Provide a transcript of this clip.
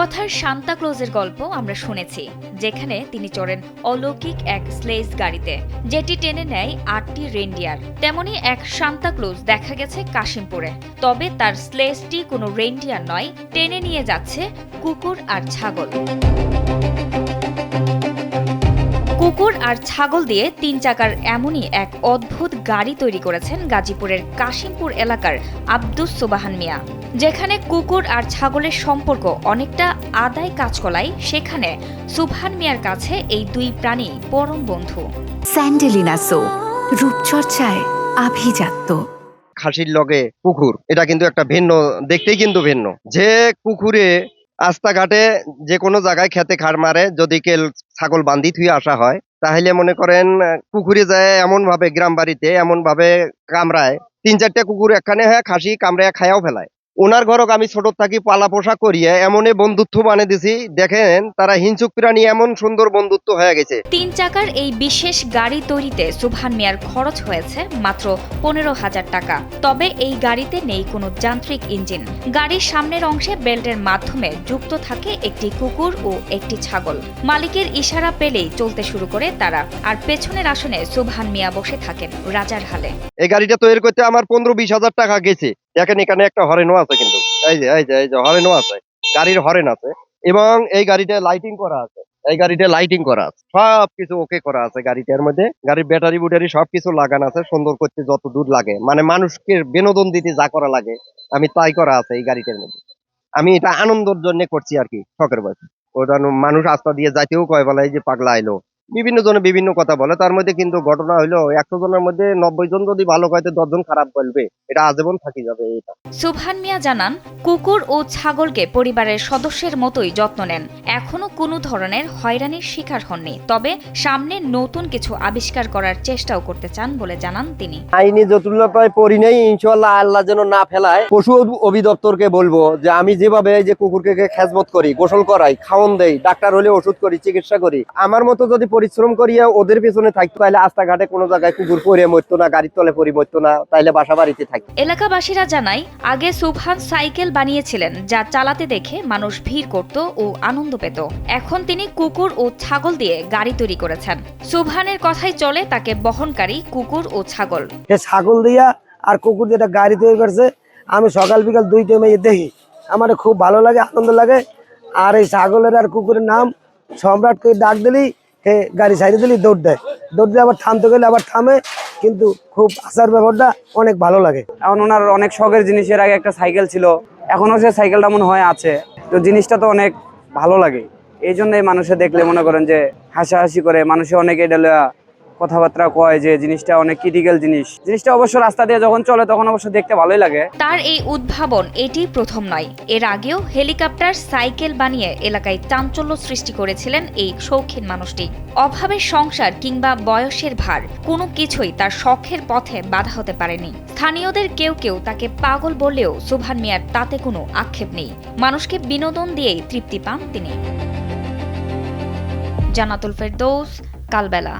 লোককথার Santa ক্লজের গল্প আমরা শুনেছি, যেখানে তিনি চড়েন অলৌকিক এক স্লেজ গাড়িতে, যেটি টেনে নেয় ৮টি রেনডিয়ার। তেমনি এক সান্তা ক্লজ দেখা গেছে কাশিমপুরে। তবে তার স্লেজটি কোনো রেনডিয়ার নয়, টেনে নিয়ে যাচ্ছে কুকুর আর ছাগল। কুকুর আর ছাগল দিয়ে ৩ চাকার এমনই এক অদ্ভুত গাড়ি তৈরি করেছেন গাজীপুরের কাশিমপুর এলাকার আব্দুস সোবাহান মিয়া। যেখানে কুকুর আর ছাগলের সম্পর্ক অনেকটা আদায় কাজকলাই, সেখানে সুবহান মিয়ার কাছে এই দুই প্রাণী পরম বন্ধু। স্যান্ডেলিনা সো, রূপচর্চায় আভিজাত্য। খাসির লগে কুকুর, এটা কিন্তু একটা ভিন্ন, দেখতেই কিন্তু ভিন্ন। যে কুকুরে রাস্তাঘাটে যে কোনো জায়গায় খেতে খাড় মারে, যদি কেল ছাগল বান্ধি থুয়ে আসা হয়, তাহলে মনে করেন কুকুরে যায় এমন ভাবে, গ্রাম বাড়িতে এমন ভাবে কামড়ায়, ৩-৪টা কুকুর একখানে হয়ে খাসি কামড়ায় খায়াও ফেলায়। ওনার ঘরক আমি ছোট থাকি পালা পোষা করিয়ে এমনই বন্ধুত্ব বানিয়ে দিছি, দেখেন তারা হিংসুক প্রাণী এমন সুন্দর বন্ধুত্ব হয়ে গেছে। ৩ চাকার এই বিশেষ গাড়ি তৈরিতে সুবহান মিয়ার খরচ হয়েছে মাত্র ১৫,০০০ টাকা। তবে এই গাড়িতে নেই কোনো যান্ত্রিক ইঞ্জিন। গাড়ির সামনের অংশে বেল্টের মাধ্যমে যুক্ত থাকে একটি কুকুর ও একটি ছাগল। মালিকের ইশারা পেলেই চলতে শুরু করে তারা, আর পেছনের আসনে সুবহান মিয়া বসে থাকেন রাজার হালে। এই গাড়িটা তৈরি করতে আমার ১৫-২০ হাজার টাকা গেছে। দেখেন এখানে একটা হরেনও আছে, কিন্তু এই যে হরেনও আছে, গাড়ির হরেন আছে, এবং এই গাড়িটা লাইটিং করা আছে। এই গাড়িটা লাইটিং করা আছে, সবকিছু ওকে করা আছে গাড়িটার মধ্যে। গাড়ির ব্যাটারি বুটারি সবকিছু লাগানো আছে, সুন্দর করতে যত দূর লাগে, মানে মানুষকে বিনোদন দিতে যা করা লাগে আমি তাই করা আছে এই গাড়িটার মধ্যে। আমি এটা আনন্দের জন্য করছি আর কি, শখের বয়সে। ওটা মানুষ রাস্তা দিয়ে যাইতেও কয় বলে এই যে পাগলা আইলো, বিভিন্ন জনে বিভিন্ন কথা বলে। তার মধ্যে কিন্তু ঘটনা হইলো ১০০ জনের মধ্যে ৯০ জন যদি ভালো কয়, ১০ জন খারাপ বলবে, এটা আজীবন থাকি যাবে এটা। সুবহান মিয়া জানান, কুকুর ও ছাগলকে পরিবারের সদস্যের মতোই যত্ন নেন। এখনো কোনো ধরনের হয়রানির শিকার হননি। তবে সামনে নতুন কিছু আবিষ্কার করার চেষ্টাও করতে চান বলে জানান তিনি। আইনি জটিলতায় পড়ি নেই, ইনশাআল্লাহ আল্লাহ যেন না ফেলায়। পশু অধিদপ্তরকে বলবো যে আমি যেভাবে এই যে কুকুরকে খেজমত করি, গোসল করাই, খাওয়ান দেই, ডাক্তার হলে ওষুধ করি, চিকিৎসা করি, আমার মতো যদি পরিশ্রম করিয়া ওদের পেছনে থাকতো, তাহলে রাস্তাঘাটে কোনো জায়গায় কুকুর পরে মরতো না, গাড়ির তলে পরি মরতো না, তাইলে বাসা বাড়িতে থাকতো। এলাকাবাসীরা জানায়, আগে সুবহান সাইকেল বানিয়েছিলেন, যা চালাতে দেখে মানুষ ভিড় করত ও আনন্দ পেত। এখন তিনি কুকুর ও ছাগল দিয়ে গাড়ি তৈরি করেছেন। সুবহানের কথাই চলে তাকে বহনকারী কুকুর ও ছাগল। ছাগল দিয়া আর কুকুর দিয়ে গাড়ি তৈরি করছে। আমি সকাল বিকাল 2 টাইমে দেখি, আমার খুব ভালো লাগে, আনন্দ লাগে। আর এই ছাগলের আর কুকুরের নাম সম্রাটকে ডাক দিলেই হে গাড়ি সাইডে দিলেই দৌড় দেয়, দৌড় দিয়ে আবার থামতে গেলে আবার থামে। কিন্তু খুব আসার ব্যাপারটা অনেক ভালো লাগে। এখন ওনার অনেক শখের জিনিসের আগে একটা সাইকেল ছিল, এখনো সে সাইকেলটা মনে হয় আছে। তো জিনিসটা তো অনেক ভালো লাগে, এই জন্যই মানুষে দেখলে মনে করেন যে হাসাহাসি করে, মানুষে অনেক এটা কথাবার্তা কয় যে জিনিসটা অনেক ক্রিটিক্যাল জিনিসটা অবশ্য রাস্তা দিয়ে যখন চলে তখন অবশ্য দেখতে ভালোই লাগে। তার এই উদ্ভাবন এটি প্রথম নয়। এর আগেও হেলিকপ্টার সাইকেল বানিয়ে এলাকায় চাঞ্চল্য সৃষ্টি করেছিলেন এই শৌখিন মানুষটি। অভাবের সংসার কিংবা বয়সের ভার, কোনো কিছুই তার শখের পথে বাধা হতে পারেনি। স্থানীয়দের কেউ কেউ তাকে পাগল বললেও সুবহান মিয়ার তাতে কোনো আক্ষেপ নেই। মানুষকে বিনোদন দিয়েই তৃপ্তি পান তিনি। জান্নাতুল ফেরদৌস, কালবেলা।